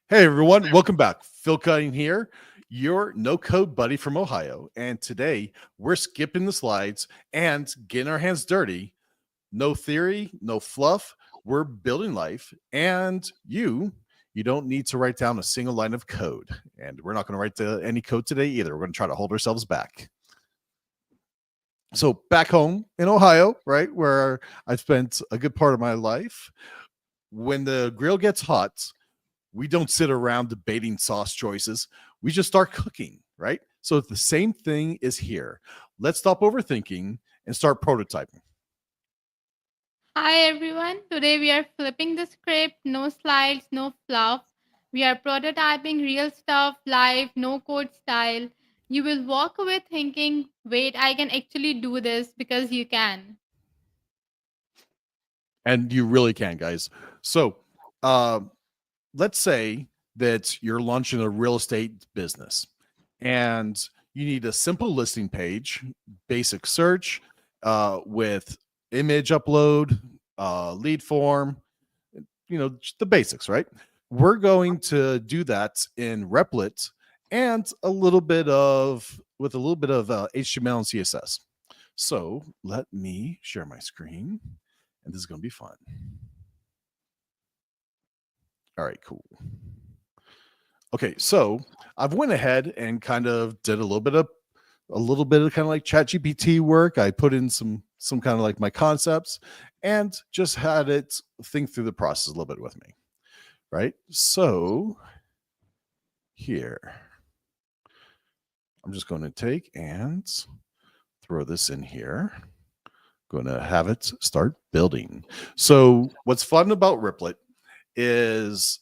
Hey everyone, welcome back. Phil Cutting here, your no code buddy from Ohio. And today we're skipping the slides and getting our hands dirty. No theory, no fluff. We're building life. And you don't need to write down a single line of code. And we're not going to write any code today either. We're going to try to hold ourselves back. So, back home in Ohio, right, where I spent a good part of my life, when the grill gets hot, we don't sit around debating sauce choices. We just start cooking, right? So the same thing is here. Let's stop overthinking and start prototyping. Hi everyone, today we are flipping the script, no slides, no fluff. We are prototyping real stuff, live, no code style. You will walk away thinking, wait, I can actually do this because you can. And you really can, guys. So uh, let's say that you're launching a real estate business and you need a simple listing page, basic search with image upload, lead form, just the basics, right? We're going to do that in Replit and with a little bit of HTML and CSS. So let me share my screen, and this is going to be fun. All right, cool. Okay, so I've went ahead and kind of did a little bit of kind of like chat GPT work. I put in some kind of like my concepts and just had it think through the process a little bit with me. Right. So here, I'm just going to take and throw this in here. Going to have it start building. So what's fun about Replit is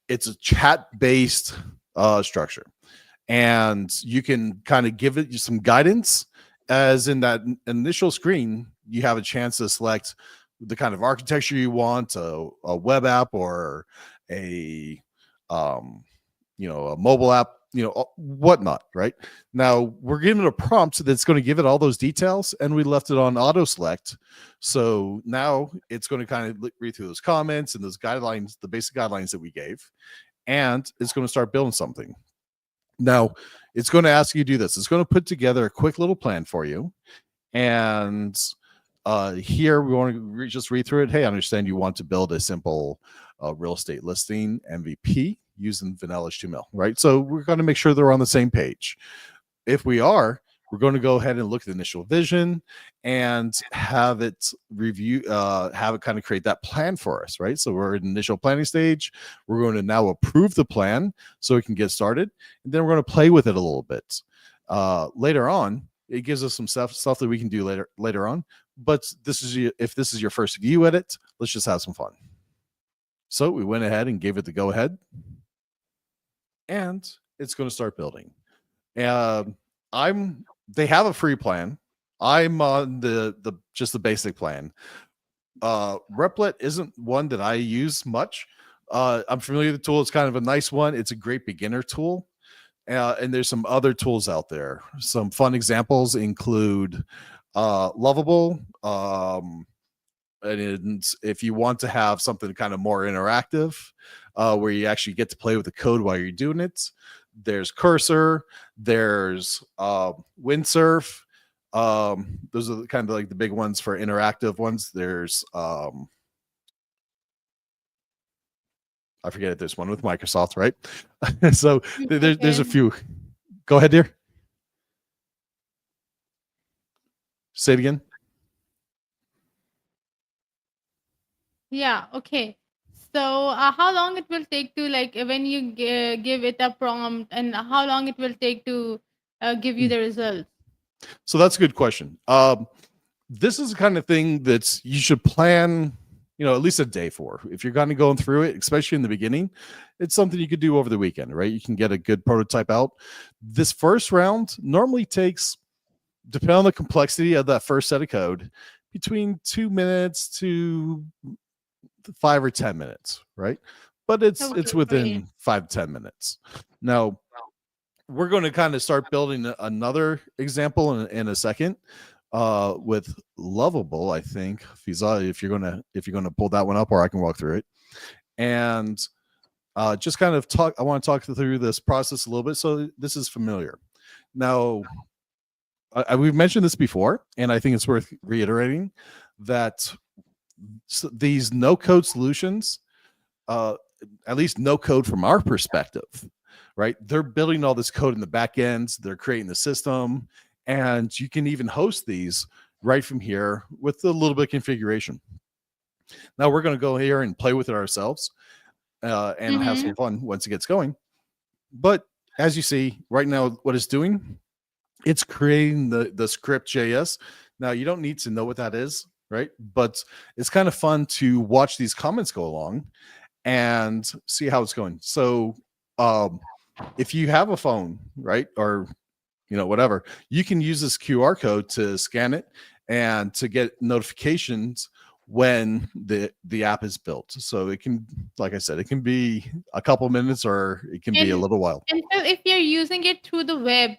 it's a chat based structure, and you can kind of give it some guidance. As in that initial screen, you have a chance to select the kind of architecture you want, a web app or a um, a mobile app, whatnot. Right now, we're giving it a prompt that's going to give it all those details, and we left it on auto select. So now it's going to kind of read through those comments and those guidelines, the basic guidelines that we gave, and it's going to start building something. Now, it's going to ask you to do this. It's going to put together a quick little plan for you. And here we want to just read through it. Hey, I understand you want to build a simple real estate listing MVP using vanilla HTML, right? So we're going to make sure they're on the same page. If we are, we're going to go ahead and look at the initial vision and have it have it kind of create that plan for us, right? So we're in the initial planning stage. We're going to now approve the plan so we can get started, and then we're going to play with it a little bit. Later on, it gives us some stuff that we can do later on. But if this is your first view at it, let's just have some fun. So we went ahead and gave it the go ahead, and it's going to start building. I'm they have a free plan. I'm on the just the basic plan. Replit isn't one that I use much. I'm familiar with the tool. It's kind of a nice one. It's a great beginner tool. And there's some other tools out there. Some fun examples include Lovable. And if you want to have something kind of more interactive, where you actually get to play with the code while you're doing it, there's Cursor, there's Windsurf. Those are kind of like the big ones for interactive ones. There's I forget it. There's one with Microsoft, right? So there's a Okay. few. Go ahead, dear. Say it again. Yeah, okay. So, how long it will take to like when you give it a prompt, and how long it will take to give you the results? So that's a good question. This is the kind of thing that you should plan, at least a day for. If you're kind of going through it, especially in the beginning, it's something you could do over the weekend, right? You can get a good prototype out. This first round normally takes, depending on the complexity of that first set of code, between 2 minutes to 5 or 10 minutes, right? But it's Okay, great. within 5 to 10 minutes. Now we're going to kind of start building another example in a second with Lovable. I think Fizza, if you're gonna pull that one up, or I can walk through it. And just kind of talk. I want to talk through this process a little bit, so this is familiar. Now, we've mentioned this before, and I think it's worth reiterating that these no-code solutions, uh, at least no code from our perspective, right? They're building all this code in the back ends. They're creating the system, and you can even host these right from here with a little bit of configuration. Now we're going to go here and play with it ourselves and have Mm-hmm. some fun once it gets going. But as you see right now, what it's doing, it's creating the script JS. Now you don't need to know what that is, right? But it's kind of fun to watch these comments go along and see how it's going. So if you have a phone, right, or whatever, you can use this QR code to scan it and to get notifications when the app is built. So it can, like I said, it can be a couple minutes or it can be a And little while. and so if you're using it through the web,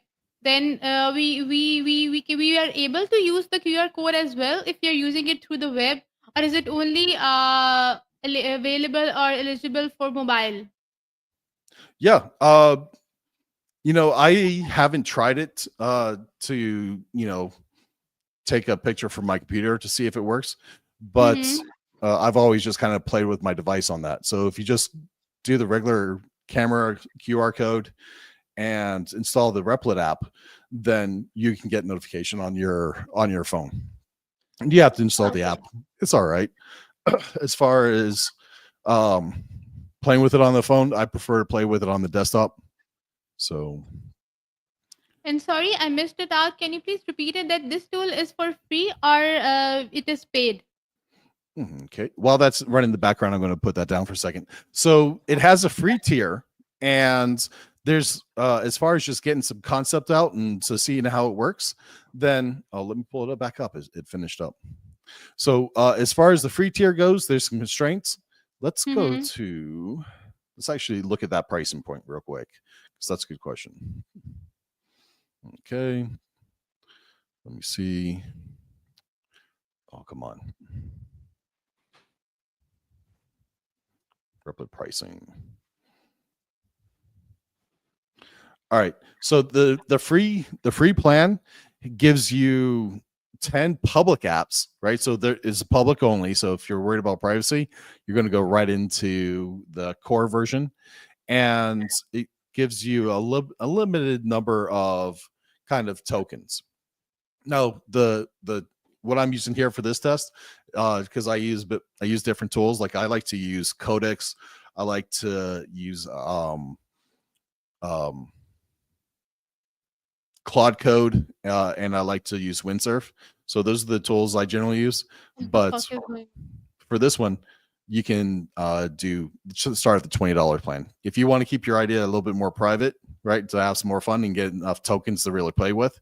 then we are able to use the QR code as well if you're using it through the web, or is it only available or eligible for mobile? Yeah. I haven't tried it to, take a picture from my computer to see if it works, but Mm-hmm. I've always just kind of played with my device on that. So if you just do the regular camera QR code and install the Replit app, then you can get notification on your phone. And you have to install the Okay. app. It's all right. As far as um, playing with it on the phone, I prefer to play with it on the desktop. So And sorry, I missed it out. Can you please repeat it that this tool is for free or it is paid? okay. While that's running in the background, I'm going to put that down for a second. So it has a free tier, and there's as far as just getting some concept out and to seeing how it works, then let me pull it back up. It finished up. So as far as the free tier goes, there's some constraints. Let's go Mm-hmm. to let's actually look at that pricing point real quick, because that's a good question. Okay. Let me see. Oh, come on. Replit pricing. All right. So the free plan gives you 10 public apps, right? So there is public only. So if you're worried about privacy, you're going to go right into the core version, and it gives you a limited number of kind of tokens. Now the what I'm using here for this test, because I use different tools. Like I like to use Codex. I like to use um Claude Code, and I like to use Windsurf. So those are the tools I generally use. What the But fuck is going? for this one, you can start at the $20 plan. If you want to keep your idea a little bit more private, right, to have some more fun and get enough tokens to really play with,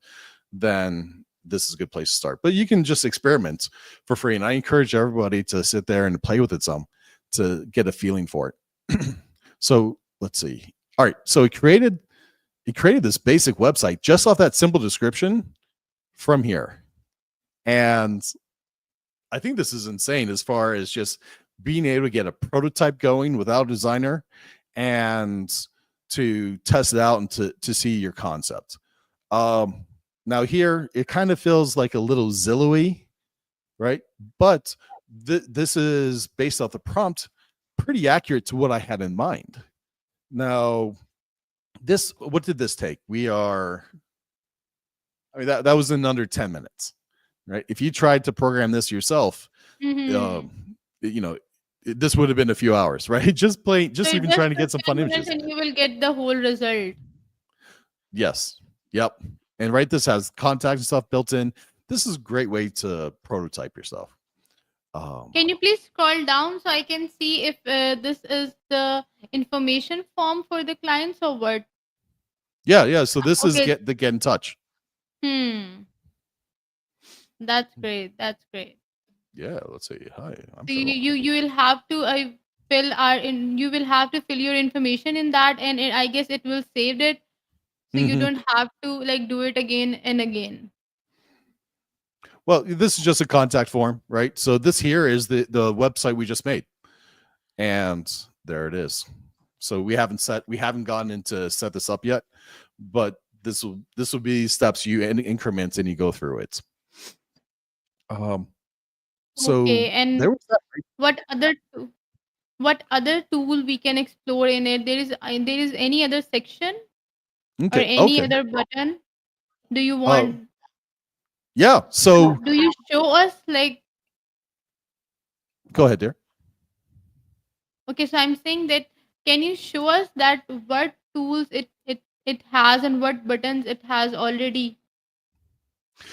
then this is a good place to start. But you can just experiment for free, and I encourage everybody to sit there and play with it some to get a feeling for it. So let's see. All right, so he created this basic website just off that simple description from here. And I think this is insane as far as just being able to get a prototype going without a designer and to test it out and to see your concept. Now here it kind of feels like a little Zillow-y, right? But this is based off the prompt, pretty accurate to what I had in mind. Now, what did this take? That was in under 10 minutes, right? If you tried to program this yourself, Mm-hmm. you know, this would have been a few hours, right? So Just it even just trying to took get some 10 fun minutes images. and you will get the whole result. Yes. Yep. And right, this has contacts and stuff built in. This is a great way to prototype yourself. Can you please scroll down so I can see if this is the information form for the clients or what? yeah. So this is Okay. get in touch. Hmm. That's great. That's great. Yeah. Let's see. Hi, I'm So you Phil. you, you will have to you will have to fill your information in that, and I guess it will save it, so you Mm-hmm. don't have to like do it again and again. Well, this is just a contact form, right? So this here is the website we just made, and there it is. So we haven't gone into set this up yet, but this will be steps you in increments and you go through it. Um, so Okay, and there was that. what other what other tool we can explore in it? There is any other section or Okay, any okay. other button? Do you Uh, want? yeah. So Do you show us like? go ahead, dear. Okay, so I'm saying that can you show us that what tools it has and what buttons it has already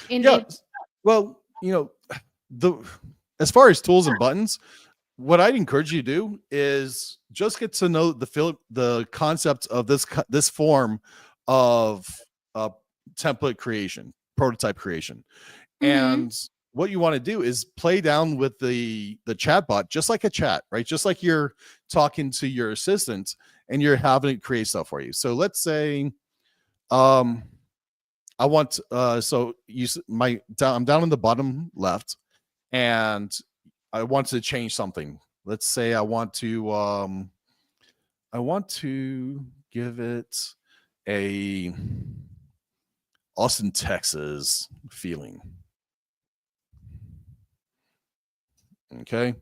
in Yeah. it? Well, the as far as tools and buttons, what I'd encourage you to do is just get to know the concept of this form of uh, template creation, prototype creation, Mm-hmm. and what you want to do is play down with the chatbot, just like a chat, right? Just like you're talking to your assistant and you're having it create stuff for you. So let's say, um, I want so I'm down in the bottom left, and I want to change something. Let's say I want to give it a Austin, Texas feeling. Okay.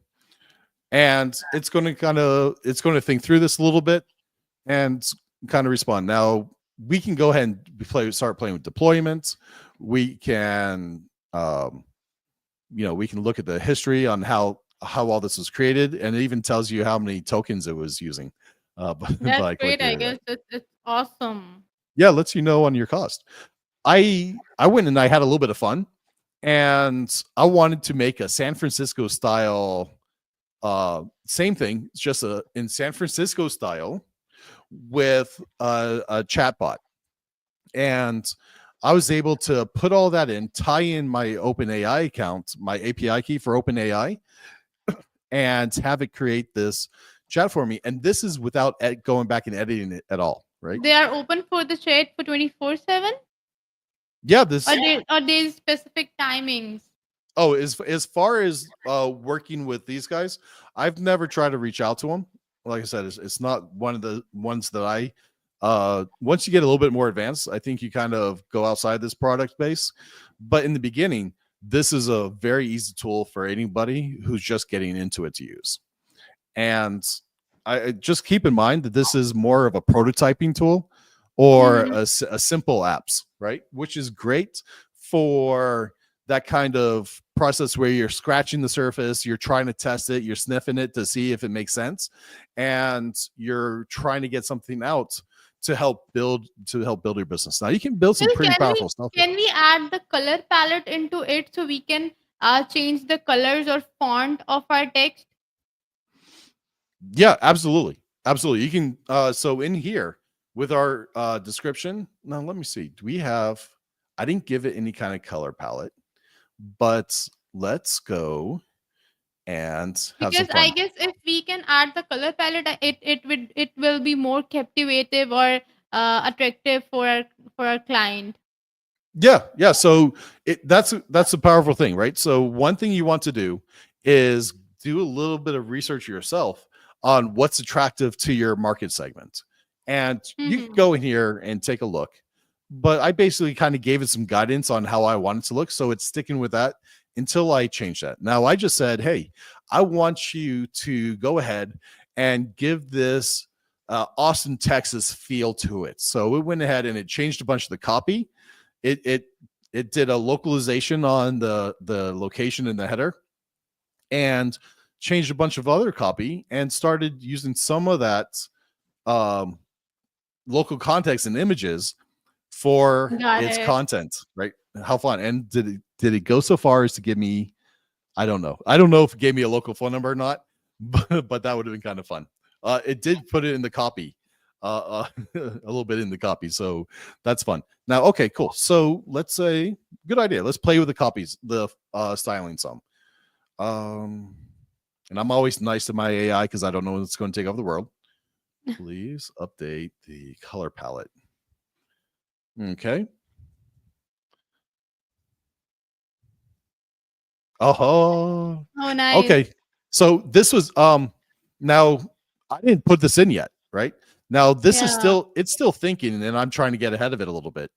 And it's going to think through this a little bit and kind of respond. Now we can go ahead and start playing with deployments. We can we can look at the history on how all this was created, and it even tells you how many tokens it was using That's by great. I clicking that. guess it's awesome. Yeah, it lets you know on your cost. I went and I had a little bit of fun, and I wanted to make a San Francisco style same thing. It's just in San Francisco style with a chatbot, and I was able to put all that in, tie in my OpenAI account, my API key for OpenAI, and have it create this chat for me. And this is without going back and editing it at all, right? They are open for the chat for 24/7, Yeah, or this. there's specific timings. Oh, as far as working with these guys, I've never tried to reach out to them. Like I said, it's not one of the ones that I. Once you get a little bit more advanced, I think you kind of go outside this product base. But in the beginning, this is a very easy tool for anybody who's just getting into it to use. And I just keep in mind that this is more of a prototyping tool or Mm-hmm. a simple apps, right? Which is great for that kind of process where you're scratching the surface, you're trying to test it, you're sniffing it to see if it makes sense, and you're trying to get something out to help build your business. Now you can build some Well, pretty powerful stuff here. can we add the color palette into it so we can change the colors or font of our text? Yeah, absolutely. Absolutely. You can so in here with our description. Now let me see. Do we have I didn't give it any kind of color palette, but let's go and have some Because I fun. guess if we can add the color palette, it will be more captivative or attractive for our client. Yeah, yeah. So that's a powerful thing, right? So one thing you want to do is do a little bit of research yourself on what's attractive to your market segment, and you can Hmm. go in here and take a look. But I basically kind of gave it some guidance on how I want it to look, so it's sticking with that until I change that. Now I just said, hey, I want you to go ahead and give this Austin, Texas feel to it. So it went ahead and it changed a bunch of the copy. It did a localization on the location in the header and changed a bunch of other copy and started using some of that um, local context and images for Got its it. content, right? How fun. And did it go so far as to give me, I don't know. I don't know if it gave me a local phone number or not, but that would have been kind of fun. It did put it in the copy, a little bit in the copy, so that's fun. Now, okay, cool. So let's say, good idea. Let's play with the copies, the styling some. Um, and I'm always nice to my AI because I don't know when it's going to take over the world. Please update the color palette. Okay. Oh, Oh, nice. okay. So this was now I didn't put this in yet. right? Now this is Yeah. still, it's still thinking, and I'm trying to get ahead of it a little bit.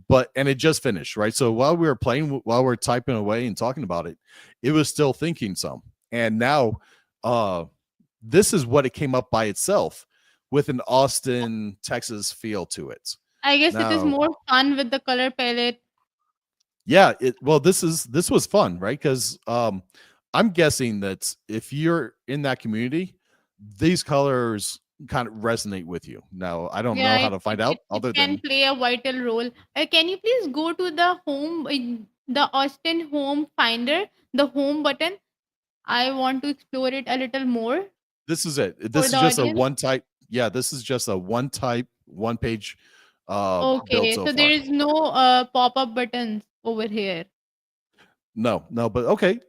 But and it just finished, right? So while we were playing, while we are typing away and talking about it, it was still thinking some. And now uh this is what it came up by itself with an Austin, Texas feel to it. I guess it is Now, more fun with the color palette. yeah, this was fun, right? Because I'm guessing that if you're in that community, these colors kind of resonate with you. Now, I don't know Yeah, how it to it find it, out it other can than play a vital role. Can you please go to the home, the Austin Home Finder, the home button? I want to explore it a little more this is it. for This the is just a audience. one type. Yeah, this is just a one type, one page build Okay, so so there far. is no pop-up buttons over here. No, no, but okay.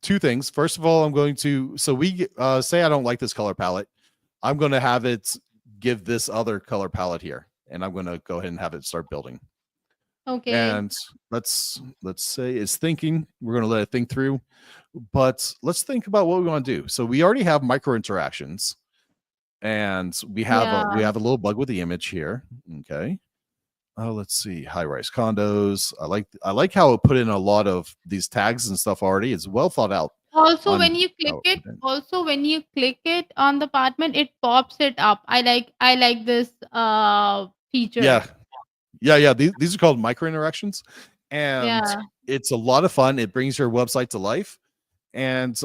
Two things. First of all, I'm going to, so we say I don't like this color palette. I'm going to have it give this other color palette here, and I'm going to go ahead and have it start building. Okay. And let's say it's thinking. We're going to let it think through, but let's think about what we want to do. So we already have micro interactions, and Yeah. we have a little bug with the image here. Okay. Oh, let's see. High rise condos. I like how it put in a lot of these tags and stuff already. It's well thought out Also, on when you click how it it, put in. also when you click it on the apartment, it pops it up. I like this feature. Yeah, yeah. These are called micro interactions, and Yeah. it's a lot of fun. It brings your website to life, and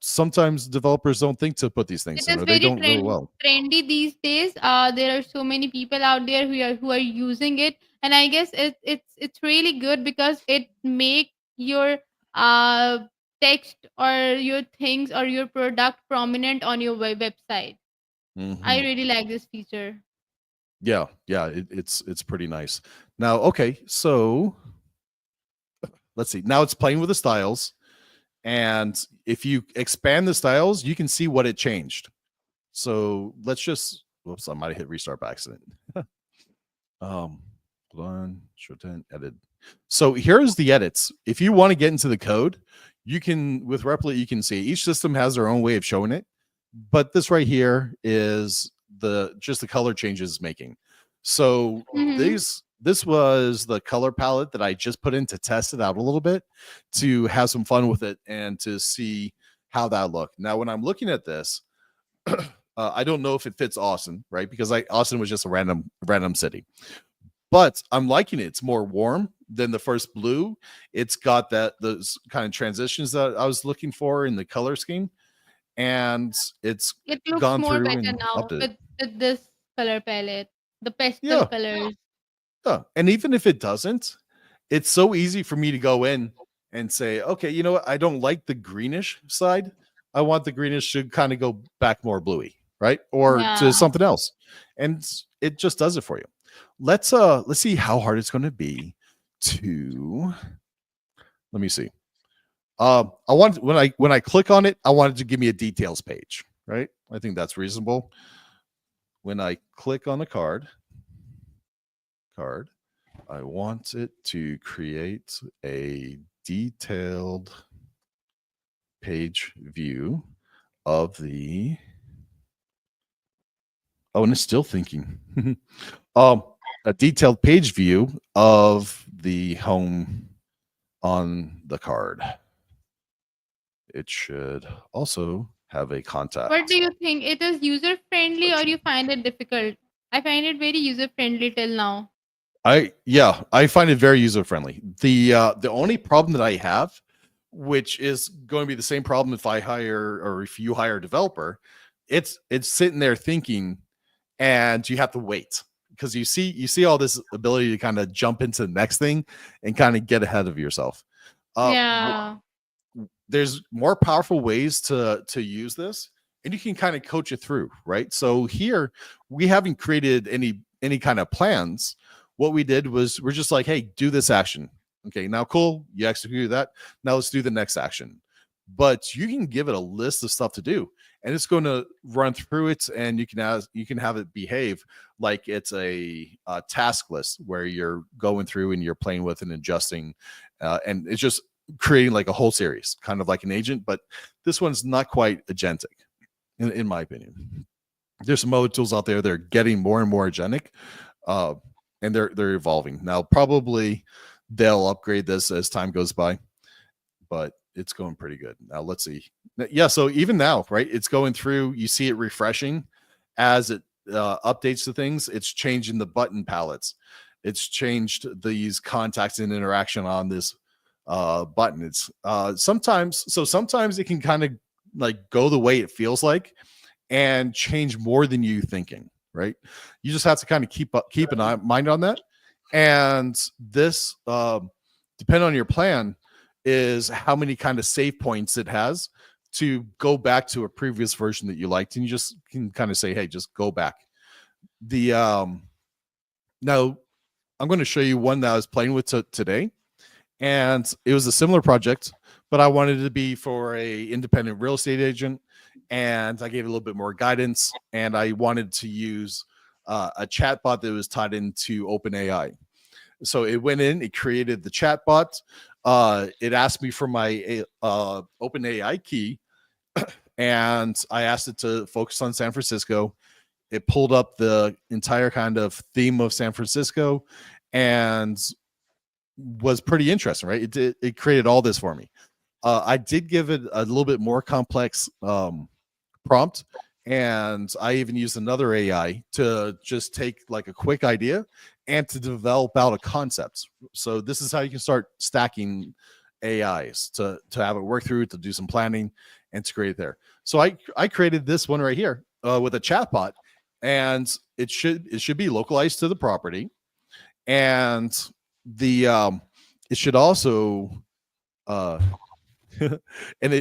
sometimes developers don't think to put these It things in, is or they very don't really well. trendy these days. There are so many people out there who are using it, and I guess it's really good because it make your uh text or your things or your product prominent on your website. I Hmm. really like this feature. Yeah, yeah. It's pretty nice. Now, okay, so let's see. Now it's playing with the styles, and if you expand the styles, you can see what it changed. So let's just, whoops, I might have hit restart by accident. um, hold on, shorten, edit. So here's the edits. If you want to get into the code, you can, with Replit, you can see each system has their own way of showing it. But this right here is the just the color changes it's making. So Mm-hmm. this was the color palette that I just put in to test it out a little bit, to have some fun with it and to see how that looked. Now, when I'm looking at this, I don't know if it fits Austin, right? Because Austin was just a random city, but I'm liking it. It's more warm than the first blue. It's got that those kind of transitions that I was looking for in the color scheme, and it's It looks gone more through better and now upped it. with this color palette, the pastel Yeah, colors. yeah. And even if it doesn't, it's so easy for me to go in and say, okay, you know what? I don't like the greenish side. I want the greenish should kind of go back more bluey, right? Or to Yeah. something else. And it just does it for you. Let's see how hard it's going to be to, let me see. I want, when I click on it, I want it to give me a details page, right? I think that's reasonable. When I click on the card, I want it to create a detailed page view of the, oh, and it's still thinking. um a detailed page view of the home on the card. It should also have a What do contact you think? It is user friendly or section. you find it difficult? I find it very user friendly till now. I find it very user friendly. The only problem that I have, which is going to be the same problem if I hire or if you hire a developer, it's sitting there thinking, and you have to wait because you see all this ability to kind of jump into the next thing and kind of get ahead of yourself. Uh, Yeah. there's more powerful ways to use this, and you can kind of coach it through, right? So here we haven't created any kind of plans. What we did was we're just like, hey, do this action. Okay, now cool, you executed that. Now let's do the next action. But you can give it a list of stuff to do, and it's going to run through it, and you can have it behave like it's a task list where you're going through and you're playing with and adjusting, and it's just creating like a whole series, kind of like an agent, but this one's not quite agentic, in my opinion. There's some other tools out there that are getting more and more agentic, uh, and they're evolving. Now, probably they'll upgrade this as time goes by, but it's going pretty good. Now, let's see. Yeah, so even now, right? It's going through. You see it refreshing as it updates the things. It's changing the button palettes. It's changed these contacts and interaction on this button. It's sometimes it can kind of like go the way it feels like and change more than you thinking, right? You just have to kind of keep an eye mind on that. And this, depending on your plan, is how many kind of save points it has to go back to a previous version that you liked, and you just can kind of say, hey, just go back. The Now I'm going to show you one that I was playing with today, and it was a similar project, but I wanted it to be for a independent real estate agent, and I gave it a little bit more guidance, and I wanted to use a chatbot that was tied into OpenAI. So it went in, it created the chatbot. It asked me for my OpenAI key, and I asked it to focus on San Francisco. It pulled up the entire kind of theme of San Francisco, and was pretty interesting, right? It created all this for me. I did give it a little bit more complex prompt, and I even used another AI to just take like a quick idea and to develop out a concept. So this is how you can start stacking AIs to have it work through, to do some planning, and to create it there. So I created this one right here with a chatbot, and it should be localized to the property, and the it should also uh and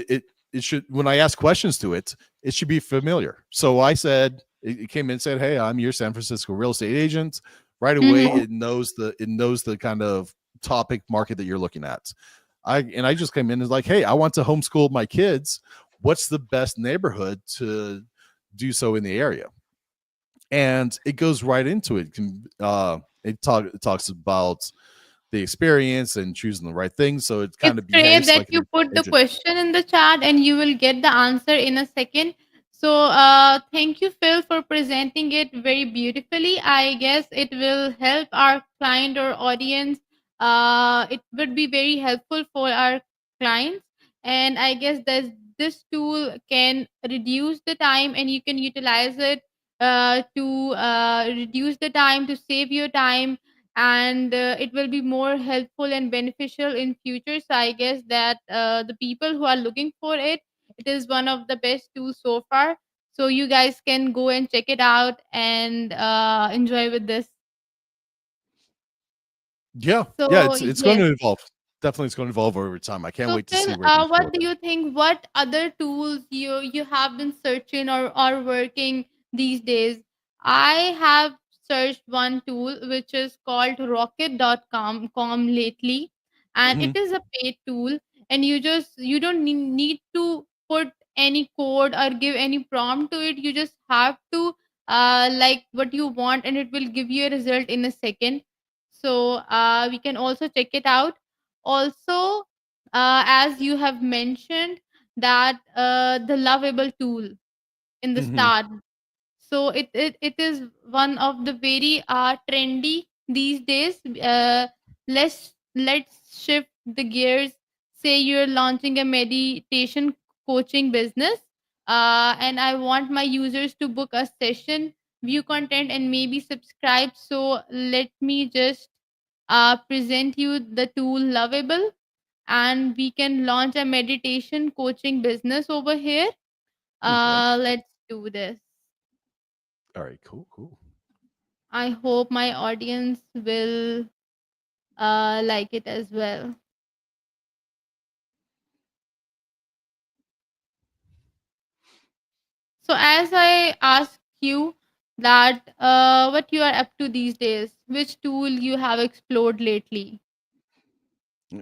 it should, when I ask questions to it, it should be familiar. So I said, it came in and said, hey, I'm your San Francisco real estate agent. Right away, Mhm. it knows the kind of topic market that you're looking at. I just came in and like, hey, I want to homeschool my kids. What's the best neighborhood to do so in the area? And it goes right into it. It talks about the experience and choosing the right thing. So it kind It's of great behaves that like you an put the agent. question in the chat and you will get the answer in a second. So, thank you, Phil, for presenting it very beautifully. I guess it will help our client or audience. It would be very helpful for our clients. And I guess this tool can reduce the time and you can utilize it to reduce the time, to save your time, and it will be more helpful and beneficial in future. So I guess that the people who are looking for it, it is one of the best tools so far. So you guys can go and check it out and enjoy with this. Yeah, yeah, So it's going yes. to evolve. Definitely, it's going to evolve over time. I can't So wait to Phil, see where things go what with do it. you think? What other tools you have been searching or working these days? I have searched one tool which is called rocket.com lately, and it Mhm. is a paid tool, and you don't need to put any code or give any prompt to it. You just have to like what you want, and it will give you a result in a second. So we can also check it out. Also, as you have mentioned that the lovable tool in the Mhm. start, so it is one of the very trendy these days. Let's shift the gears. Say you're launching a meditation coaching business, and I want my users to book a session, view content, and maybe subscribe. So let me just present you the tool lovable, and we can launch a meditation coaching business over here. Okay. Let's do this. All right. Cool. Cool. I hope my audience will like it as well. So, as I asked you that what you are up to these days, which tool you have explored lately?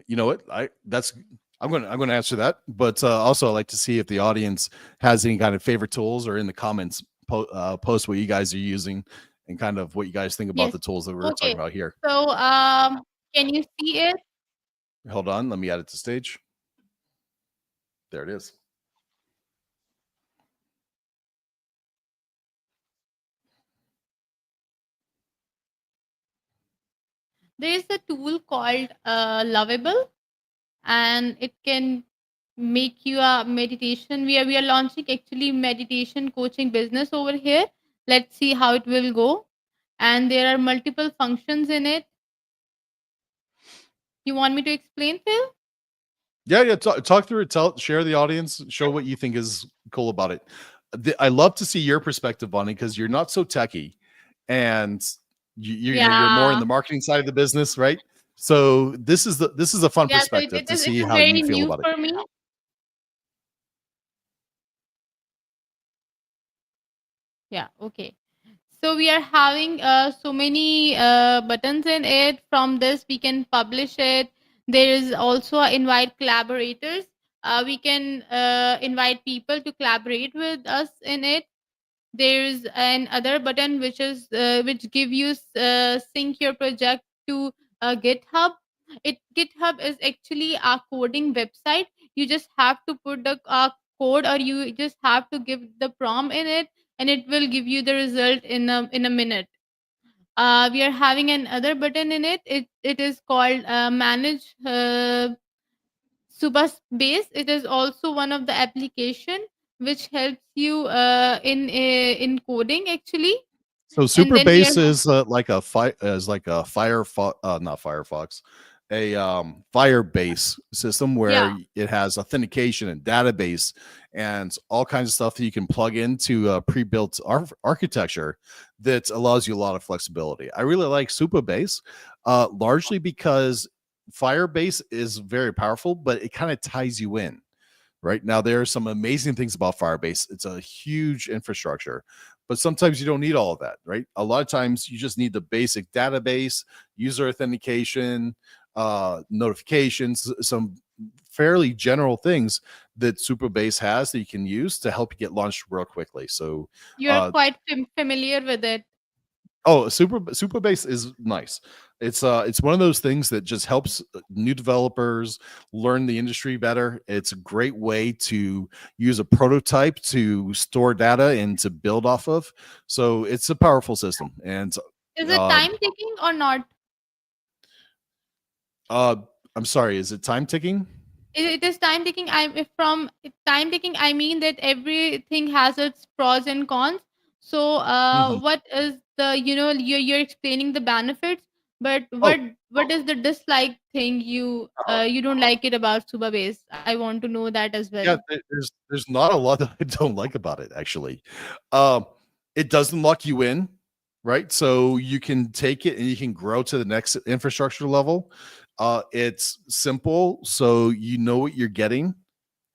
You know what? I'm going to answer that, but also I like to see if the audience has any kind of favorite tools, or in the comments post what you guys are using and kind of what you guys think about Yes. the tools that we were talking Okay. about here. So, can you see it? Hold on, let me add it to stage. There it is. There is a tool called Lovable, and it can make you a meditation. We are launching actually meditation coaching business over here. Let's see how it will go. And there are multiple functions in it. You want me to explain, Phil? Yeah, yeah. Talk through it. Share the audience. Show what you think is cool about it. I love to see your perspective on it because you're not so techy, and you're more in Yeah. the marketing side of the business, right? So this is a fun Yeah, so it, perspective it to is it see is how you very feel new about it. for me. Yeah, okay. So we are having so many buttons in it. From this, we can publish it. There is also a invite collaborators. We can invite people to collaborate with us in it. There's an other button which give you sync your project to GitHub. GitHub is actually a coding website. You just have to put the code, or you just have to give the prompt in it, and it will give you the result in a minute. We are having another button in it. It is called manage Subasbase. It is also one of the application which helps you in coding actually. So And Super then we are Base is like a like a not Firefox, a Firebase system where yeah, it has authentication and database and all kinds of stuff that you can plug into a pre-built architecture that allows you a lot of flexibility. I really like Super Base, largely because Firebase is very powerful, but it kind of ties you in. Right now, there are some amazing things about Firebase. It's a huge infrastructure, but sometimes you don't need all of that, right? A lot of times you just need the basic database, user authentication, notifications, some fairly general things that Superbase has that you can use to help you get launched real quickly. So, you are uh, quite familiar with it. oh, Superbase is nice. It's one of those things that just helps new developers learn the industry better. It's a great way to use a prototype to store data and to build off of. So it's a powerful system. And Is it uh time ticking or not? uh I'm sorry, is it time ticking? It is time taking. If from time taking, I mean that everything has its pros and cons. So, Mhm. what is the you're explaining the benefits, but Oh, what is the dislike thing you don't like it about Suba base? I want to know that as well. yeah, there's not a lot that I don't like about it actually. Um, it doesn't lock you in, right? So you can take it and you can grow to the next infrastructure level. It's simple, so you know what you're getting.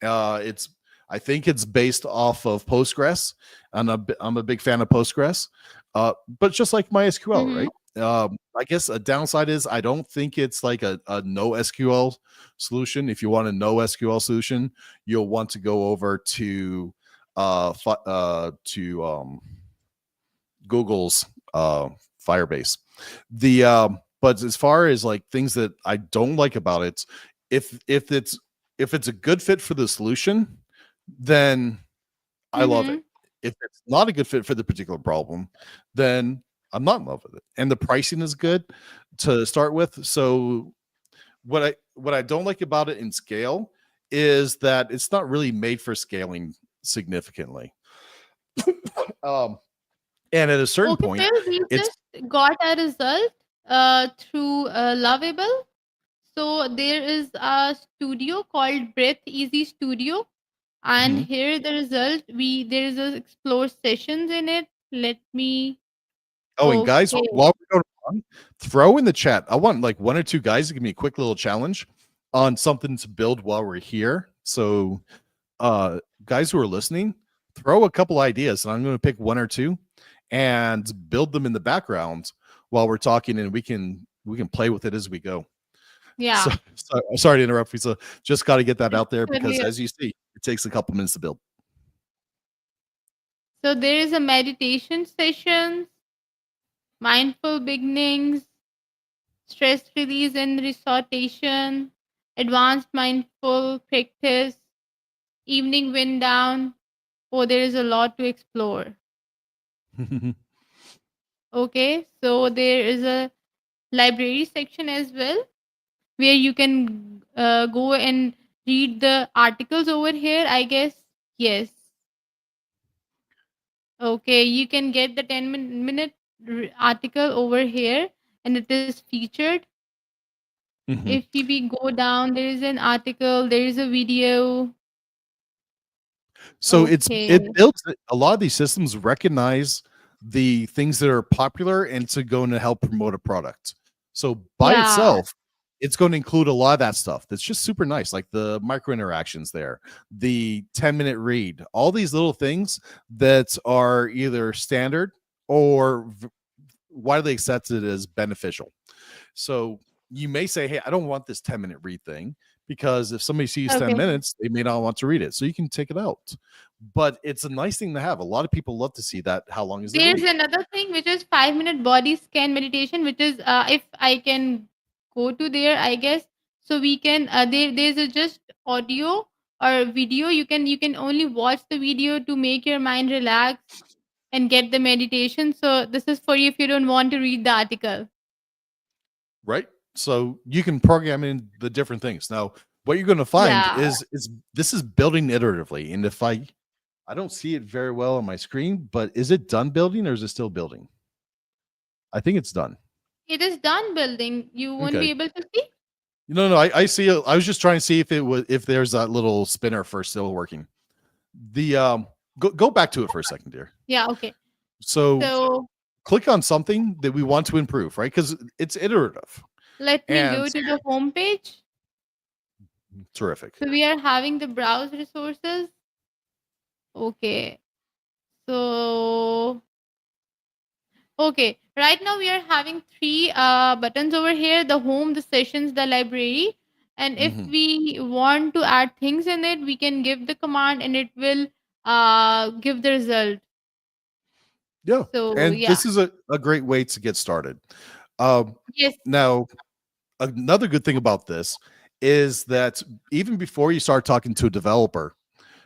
It's I think it's based off of Postgres, and I'm a big fan of Postgres. But just like MySQL, Mm-hmm. right? I guess a downside is I don't think it's like a no SQL solution. If you want a no SQL solution, you'll want to go over to Google's Firebase. The but as far as like things that I don't like about it, if it's a good fit for the solution, then I love it. Mm-hmm. If it's not a good fit for the particular problem, then I'm not in love with it. And the pricing is good to start with. So what I don't like about it in scale is that it's not really made for scaling significantly. Um, and at a certain Okay, point, Phil, we it's just got a result through Lovable. So there is a studio called Breath Easy Studio, and mhm. here the result. We There is a explore sessions in it. Let me. Oh, and guys, Okay. while we're going on, throw in the chat. I want like one or two guys to give me a quick little challenge on something to build while we're here. So, guys who are listening, throw a couple ideas, and I'm going to pick one or two and build them in the background while we're talking, and we can play with it as we go. So, Yeah. sorry to interrupt, Lisa. Just got to get that It's out there because, earlier. as you see, it takes a couple minutes to build. So there is a meditation sessions, mindful beginnings, stress release and resortation, advanced mindful practice, evening wind down. Oh, there is a lot to explore. Okay, so there is a library section as well, where you can go and read the articles over here, I guess. Yes. Okay, you can get the 10-minute article over here, and it is featured. Mhm. If we go down, there is an article, there is a video. So it Okay. builds a lot of these systems recognize the things that are popular and to go and help promote a product. So by Yeah. itself, it's going to include a lot of that stuff. That's just super nice, like the micro interactions there, the 10-minute read, all these little things that are either standard or widely accepted as beneficial. So you may say, hey, I don't want this 10-minute read thing because if somebody sees 10 Okay. minutes, they may not want to read it. So you can take it out. But it's a nice thing to have. A lot of people love to see that. How long is the There's read? another thing which is 5-minute body scan meditation, which is if I can go to there, I guess. So we can there's a just audio or video. You can only watch the video to make your mind relax and get the meditation. So this is for you if you don't want to read the article. Right? So you can program in the different things. Now, what you're going to find Yeah. is this is building iteratively. And if I don't see it very well on my screen, but is it done building or is it still building? I think it's done. It is done building. You won't be Okay. able to see. No, I see. I was just trying to see if it was if there's that little spinner for still working. The go back to it for a second, dear. Yeah, okay. So So click on something that we want to improve, right? Because it's iterative let me and go to the home page. terrific. So we are having the browse resources. Okay. So okay, right now we are having three buttons over here: the home, the sessions, the library. And if Hmm. we want to add things in it, we can give the command and it will give the result. Yeah, So and yeah. this is a great way to get started. Um, Yes. now, another good thing about this is that even before you start talking to a developer,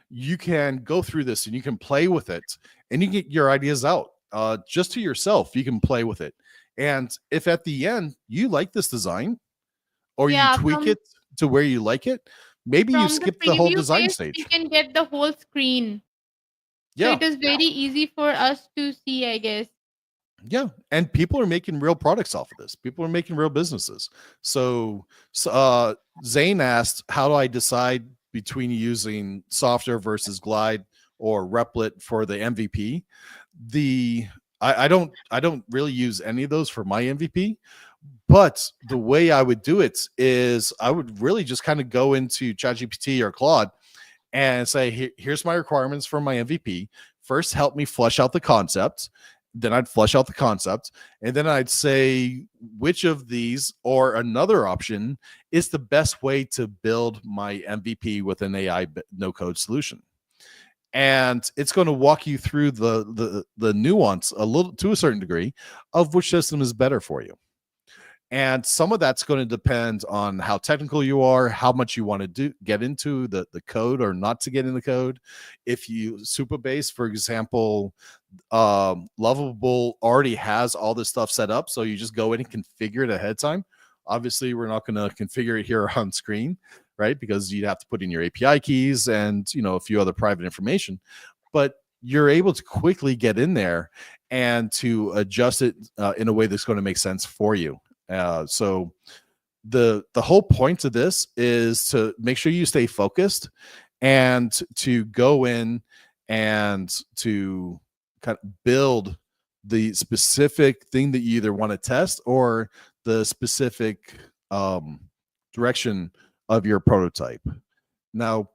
you can go through this and you can play with it and you get your ideas out just to yourself. You can play with it. And if at the end you like this design or you Yeah, tweak it to where you like it, maybe you from the skip the whole preview design page we stage. can get the whole screen. So Yeah. it is very easy for us to see, I guess. Yeah, and people are making real products off of this. People are making real businesses. So Zane asked, "How do I decide between using Softr versus Glide or Replit for the MVP?" The I don't really use any of those for my MVP, but the way I would do it is I would really just kind of go into ChatGPT or Claude and say, here's my requirements for my MVP. First, help me flesh out the concept. Then I'd flesh out the concept. And then I'd say, which of these or another option is the best way to build my MVP with an AI no code solution? And it's going to walk you through the nuance a little to a certain degree of which system is better for you. And some of that's going to depend on how technical you are, how much you want to get into the code or not to get in the code. If you Supabase, for example, Lovable already has all this stuff set up, so you just go in and configure it ahead of time. Obviously, we're not going to configure it here on screen, right? Because you'd have to put in your API keys and a few other private information. But you're able to quickly get in there and to adjust it in a way that's going to make sense for you. So the whole point of this is to make sure you stay focused and to go in and to kind of build the specific thing that you either want to test or the specific direction of your prototype. Now,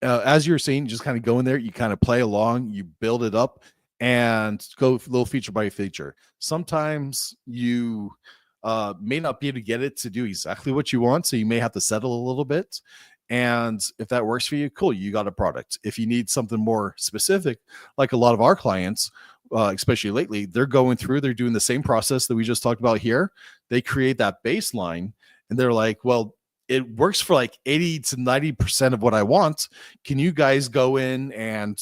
as you're saying, just kind of go in there, you kind of play along, you build it up, and go little feature by feature. Sometimes you may not be able to get it to do exactly what you want, so you may have to settle a little bit. And if that works for you, cool, you got a product. If you need something more specific, like a lot of our clients, especially lately, they're going through, they're doing the same process that we just talked about here. They create that baseline, and they're like, well, it works for like 80 to 90% of what I want. Can you guys go in and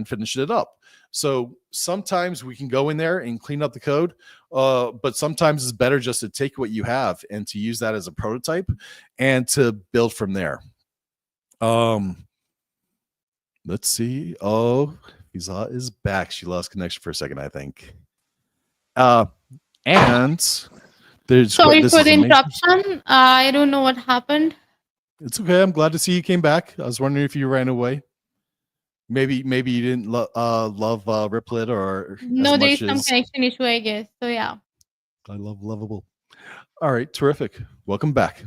finish it up? So sometimes we can go in there and clean up the code, but sometimes it's better just to take what you have and to use that as a prototype and to build from there. Um, let's see. Oh, Fizza is back. She lost connection for a second, I think. And Sorry this for is the amazing. interruption. I don't know what happened. It's okay. I'm glad to see you came back. I was wondering if you ran away. Maybe you didn't love Replit or as No, there much is some as connection issue, I guess. So yeah. I love Lovable. All right, terrific. Welcome back.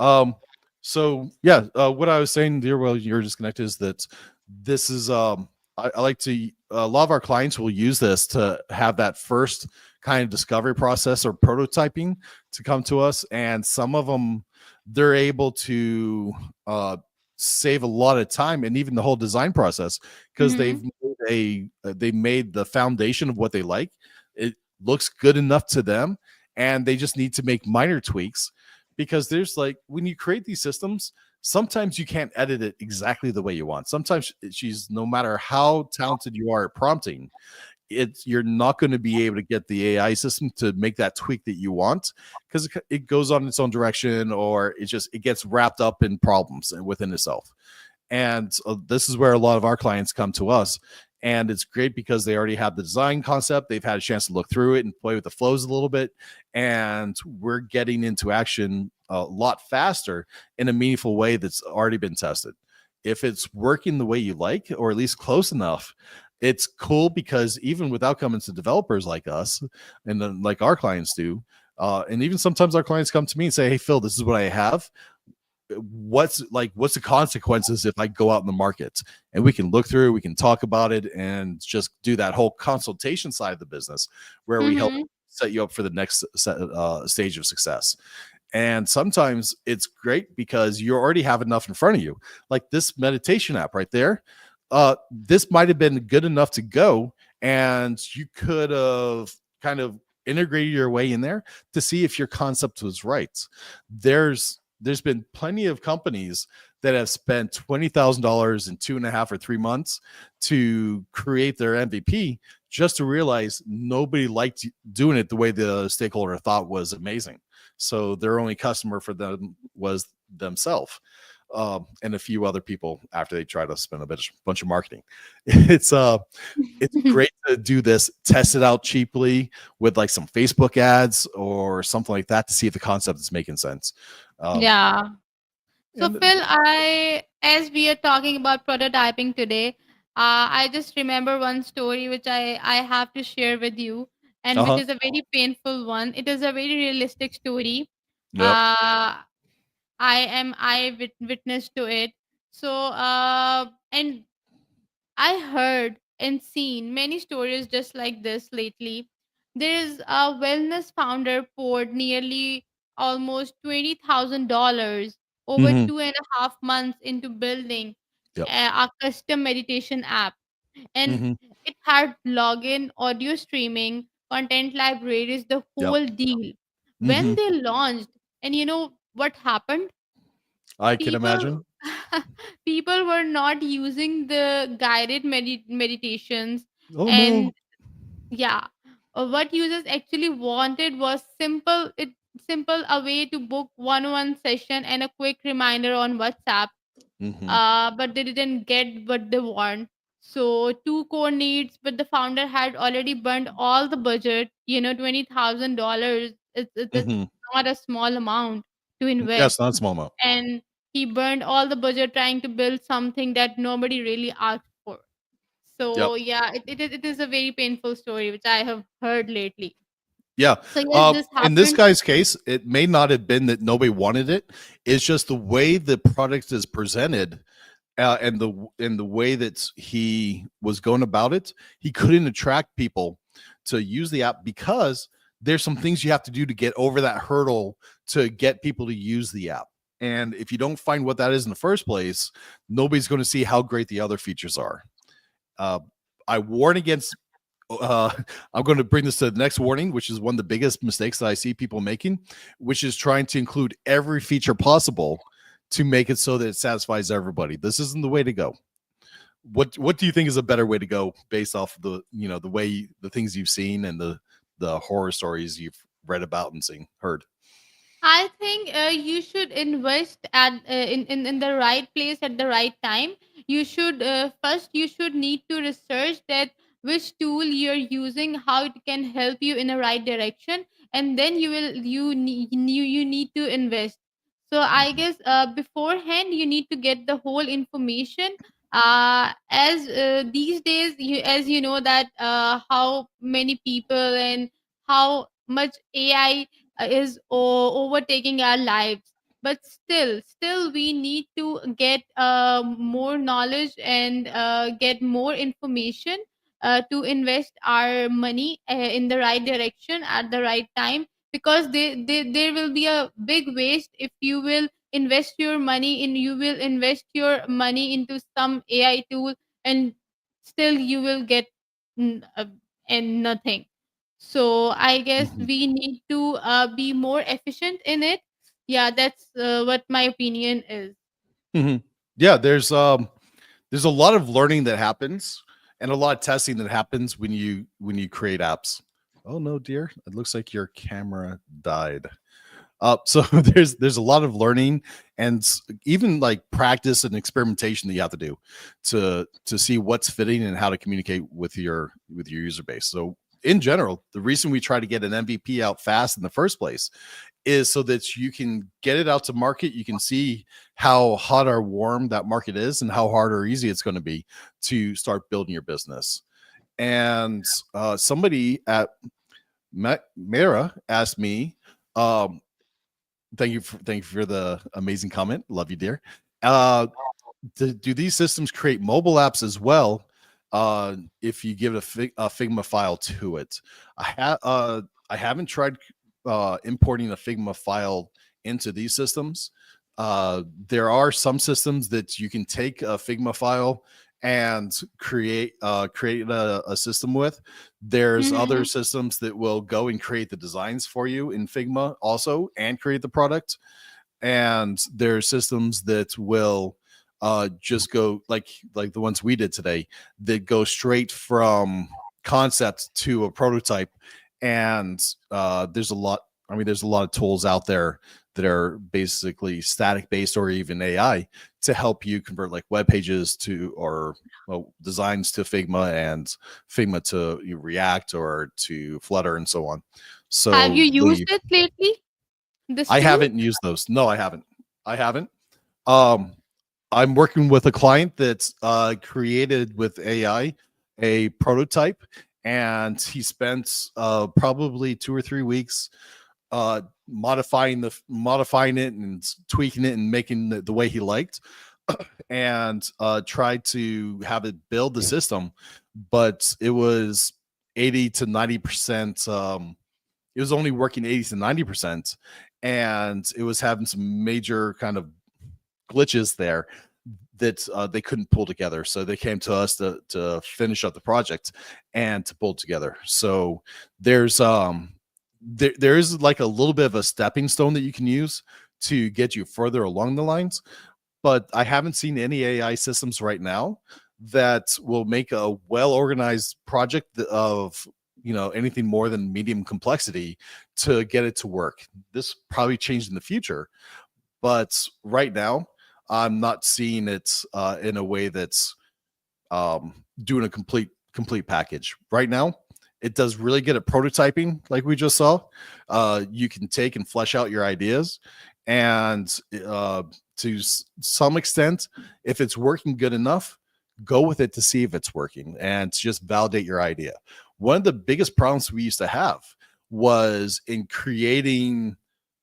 Um, so yeah, what I was saying there while you're disconnected is that this is I like to a lot of our clients will use this to have that first kind of discovery process or prototyping to come to us, and some of them they're able to save a lot of time and even the whole design process because Mm-hmm. they made the foundation of what they like. It looks good enough to them, and they just need to make minor tweaks because there's like when you create these systems, sometimes you can't edit it exactly the way you want. Sometimes she's no matter how talented you are at prompting, it's you're not going to be able to get the AI system to make that tweak that you want because it goes on its own direction or it gets wrapped up in problems within itself. And this is where a lot of our clients come to us. And it's great because they already have the design concept. They've had a chance to look through it and play with the flows a little bit. And we're getting into action a lot faster in a meaningful way that's already been tested. If it's working the way you like, or at least close enough, it's cool because even without coming to developers like us and then like our clients do, and even sometimes our clients come to me and say, "Hey, Phil, this is what I have. What's the consequences if I go out in the market?" And we can look through, we can talk about it, and just do that whole consultation side of the business where we help Mm-hmm. set you up for the next stage of success. And sometimes it's great because you already have enough in front of you, like this meditation app right there. This might have been good enough to go, and you could have kind of integrated your way in there to see if your concept was right. There's been plenty of companies that have spent $20,000 in 2.5 or 3 months to create their MVP just to realize nobody liked doing it the way the stakeholder thought was amazing. So their only customer for them was themselves. And a few other people after they try to spend a bunch of marketing. It's it's great to do this, test it out cheaply with like some Facebook ads or something like that to see if the concept is making sense. Um, Yeah. So and Phil, as we are talking about prototyping today, I just remember one story which I have to share with you, and which uh-huh. is a very painful one. It is a very realistic story. Yep. Uh, I witness to it. So and I heard and seen many stories just like this lately. There is a wellness founder poured nearly almost $20,000 over Mm-hmm. 2.5 months into building Yep. a custom meditation app. And Mm-hmm. it had login, audio streaming, content libraries, the Yep. whole deal. When Mm-hmm. they launched, and you know what happened? I can People imagine. people were not using the guided meditations. Oh And no. yeah, what users actually wanted was simple a way to book one session and a quick reminder on WhatsApp. Mm-hmm. But they didn't get what they want. So two core needs, but the founder had already burned all the budget. $20,000. It's Mm-hmm. not a small amount to Yes, invest. not a small amount. And he burned all the budget trying to build something that nobody really asked for. Yep. So yeah, it is a very painful story which I have heard lately. Yeah. So yes, this In this happened. guy's case, it may not have been that nobody wanted it. It's just the way the product is presented, and the way that he was going about it. He couldn't attract people to use the app because there's some things you have to do to get over that hurdle to get people to use the app. And if you don't find what that is in the first place, nobody's going to see how great the other features are. Uh, I warn against uh, I'm going to bring this to the next warning, which is one of the biggest mistakes that I see people making, which is trying to include every feature possible to make it so that it satisfies everybody. This isn't the way to go. what do you think is a better way to go based off of the the way the things you've seen and the horror stories you've read about and seen heard? I think you should invest at in the right place at the right time. You should first you should need to research that which tool you're using, how it can help you in the right direction, and then you need to invest. So I guess beforehand you need to get the whole information. As these days, as you know that how many people and how much AI is overtaking our lives, but still we need to get more knowledge and get more information to invest our money in the right direction at the right time, because there will be a big waste if you will invest your money into some AI tool, and still you will get n- uh, and nothing. So I guess Mhm. we need to be more efficient in it. Yeah, that's what my opinion is. Mhm. Yeah, there's a lot of learning that happens and a lot of testing that happens when you create apps. Oh no, dear. It looks like your camera died. So there's a lot of learning and even like practice and experimentation that you have to do to see what's fitting and how to communicate with your user base. So in general, the reason we try to get an MVP out fast in the first place is so that you can get it out to market. You can see how hot or warm that market is and how hard or easy it's going to be to start building your business. And somebody at Mara asked me, um, thank you for the amazing comment. Love you, dear. Uh, do these systems create mobile apps as well? If you give a Figma file to it, I haven't tried importing a Figma file into these systems. There are some systems that you can take a Figma file and create a system with. There's other Mhm. systems that will go and create the designs for you in Figma also and create the product. And there are systems that will just go like the ones we did today that go straight from concept to a prototype. And there's a lot, I mean, there's a lot of tools out there that are basically static based or even AI to help you convert like web pages to or well, designs to Figma and Figma to React or to Flutter and so on. Have you So used the it lately? This I tool? haven't used those. No, I haven't. I haven't. Um, I'm working with a client that's created with AI a prototype, and he spent probably 2 or 3 weeks modifying it and tweaking it and making it the way he liked, and tried to have it build the system, but it was 80 to 90%. It was only working 80 to 90%, and it was having some major kind of glitches there that they couldn't pull together. So they came to us to finish up the project and to pull together. So there's there is like a little bit of a stepping stone that you can use to get you further along the lines, but I haven't seen any AI systems right now that will make a well organized project of anything more than medium complexity to get it to work. This probably changed in the future, but right now I'm not seeing it in a way that's doing a complete package. Right now, it does really good at prototyping, like we just saw. You can take and flesh out your ideas, and some extent, if it's working good enough, go with it to see if it's working and just validate your idea. One of the biggest problems we used to have was in creating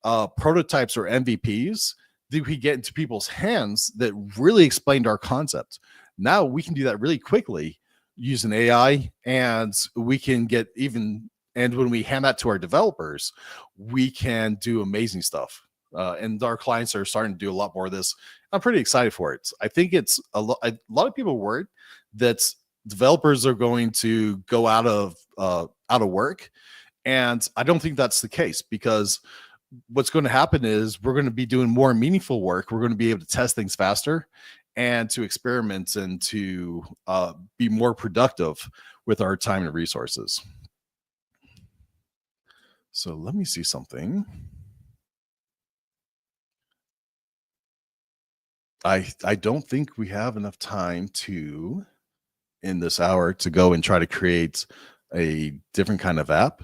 prototypes or MVPs that we get into people's hands that really explained our concept. Now we can do that really quickly using AI, and we can get even, and when we hand that to our developers, we can do amazing stuff. And our clients are starting to do a lot more of this. I'm pretty excited for it. I think it's a lot of people worried that developers are going to go out of work, and I don't think that's the case, because what's going to happen is we're going to be doing more meaningful work. We're going to be able to test things faster, and to experiment and to be more productive with our time and resources. So let me see something. I don't think we have enough time to, in this hour, to go and try to create a different kind of app.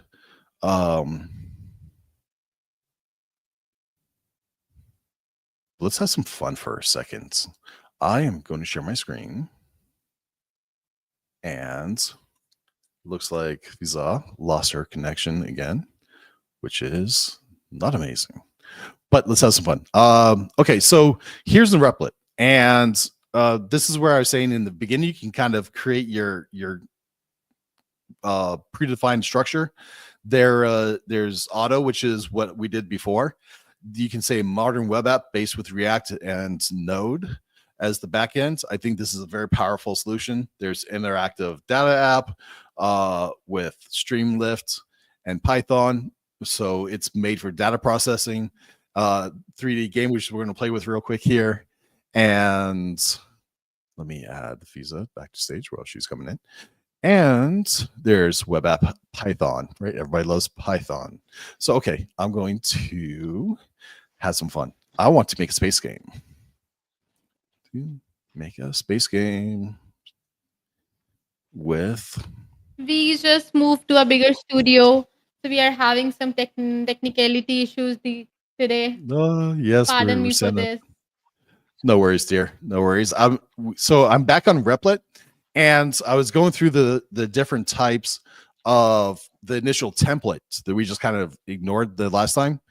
Let's have some fun for a second. I am going to share my screen, and looks like Fizza lost her connection again, which is not amazing. But let's have some fun. Okay, so here's the Replit, and this is where I was saying in the beginning, you can kind of create your predefined structure. There's auto, which is what we did before. You can say modern web app based with React and Node as the backend. I think this is a very powerful solution. There's interactive data app with Streamlift and Python. So it's made for data processing. 3D game, which we're going to play with real quick here. And let me add Fizza back to stage while she's coming in. And there's web app Python, right? Everybody loves Python. So, okay, I'm going to have some fun. I want to make a space game. With. We just moved to a bigger studio, so we are having some technicality issues today. Yes, Pardon we're me for sending. this. No worries, dear. No worries. I'm back on Replit, and I was going through the different types of the initial templates that we just kind of ignored the last time.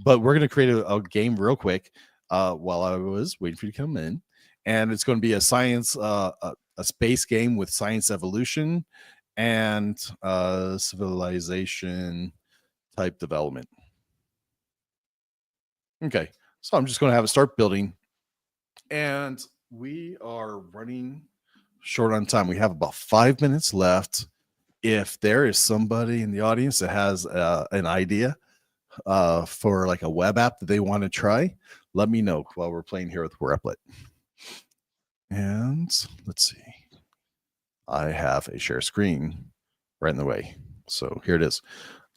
But we're going to create a game real quick while I was waiting for you to come in, and it's going to be a science, a space game with science evolution and civilization type development. Okay, so I'm just going to have it start building. And we are running short on time. We have about 5 minutes left. If there is somebody in the audience that has an idea for like a web app that they want to try, let me know while we're playing here with Replit. And let's see. I have a share screen right in the way. So here it is.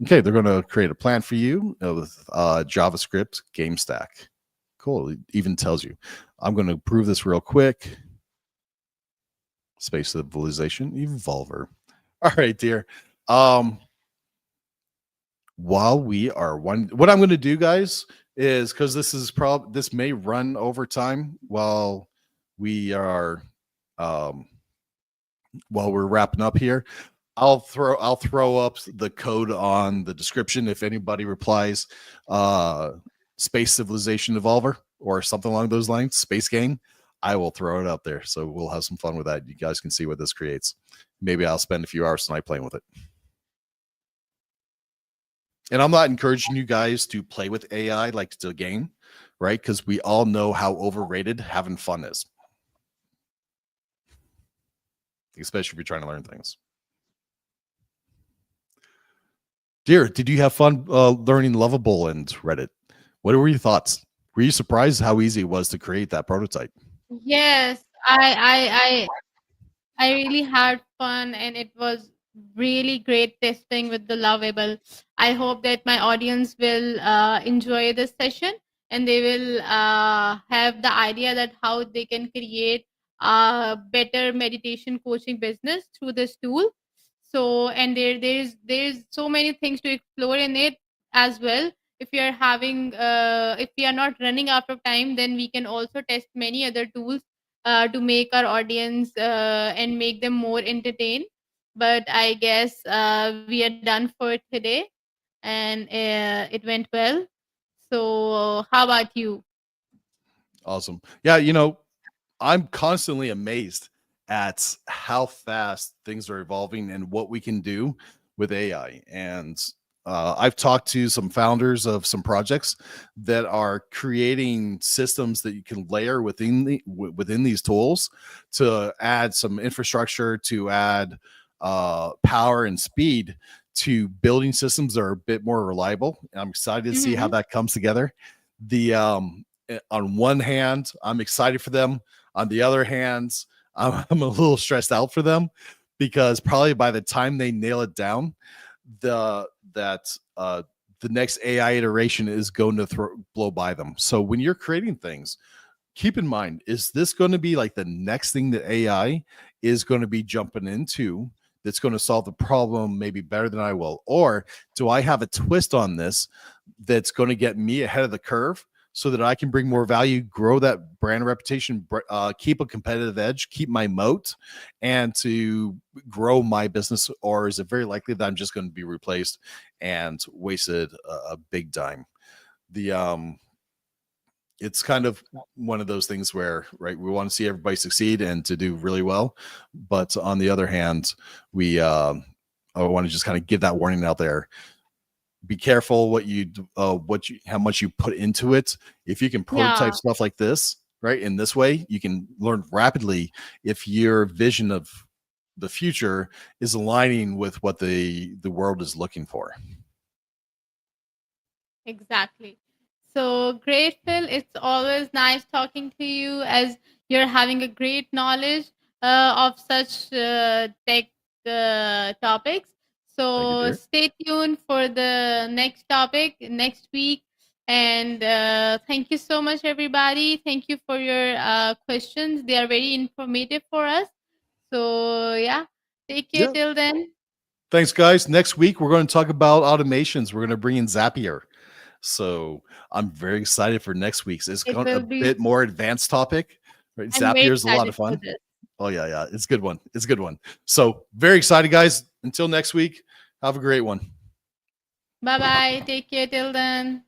Okay, they're going to create a plan for you with JavaScript game stack. Cool. It even tells you. I'm going to prove this real quick. Space civilization evolver. All right, dear. While we are what I'm going to do, guys, is because this may run over time while we are while we're wrapping up here. I'll throw up the code on the description if anybody replies space civilization evolver or something along those lines, space game. I will throw it up there, so we'll have some fun with that. You guys can see what this creates. Maybe I'll spend a few hours tonight playing with it. And I'm not encouraging you guys to play with AI like it's a game, right? Because we all know how overrated having fun is, especially if you're trying to learn things. Dear, did you have fun learning Lovable and Reddit? What were your thoughts? Were you surprised how easy it was to create that prototype? Yes, I really had fun, and it was really great testing with the Lovable. I hope that my audience will enjoy this session, and they will have the idea that how they can create a better meditation coaching business through this tool. So, and there's so many things to explore in it as well. If you are having if we are not running out of time, then we can also test many other tools to make our audience and make them more entertained. But I guess we are done for today, and it went well. So, how about you? Awesome. Yeah, I'm constantly amazed at how fast things are evolving and what we can do with AI. And I've talked to some founders of some projects that are creating systems that you can layer within within these tools to add some infrastructure, to add power and speed to building systems that are a bit more reliable. I'm excited to see how that comes together. The on one hand, I'm excited for them. On the other hand, I'm a little stressed out for them because probably by the time they nail it down, the that the next AI iteration is going to blow by them. So when you're creating things, keep in mind, is this going to be like the next thing that AI is going to be jumping into that's going to solve the problem maybe better than I will? Or do I have a twist on this that's going to get me ahead of the curve so that I can bring more value, grow that brand reputation, keep a competitive edge, keep my moat, and to grow my business? Or is it very likely that I'm just going to be replaced and wasted a big dime? The it's kind of one of those things where, right, we want to see everybody succeed and to do really well, but on the other hand, we I want to just kind of give that warning out there. Be careful what you how much you put into it. If you can prototype Yeah, stuff like this, right, in this way, you can learn rapidly if your vision of the future is aligning with what the world is looking for. exactly. So great, Phil. It's always nice talking to you as you're having a great knowledge of such tech topics. Thank you, So dear. stay tuned for the next topic next week. And thank you so much, everybody. Thank you for your questions. They are very informative for us. So, yeah, take care Yeah. till then. Thanks, guys. Next week, we're going to talk about automations. We're going to bring in Zapier. So I'm very excited for next week's. It's It a will be, bit more advanced topic. Right? I'm very Zapier is a lot of excited for fun. this. Oh, yeah, yeah. It's a good one. It's a good one. So very excited, guys. Until next week, have a great one. Bye bye. Take care till then.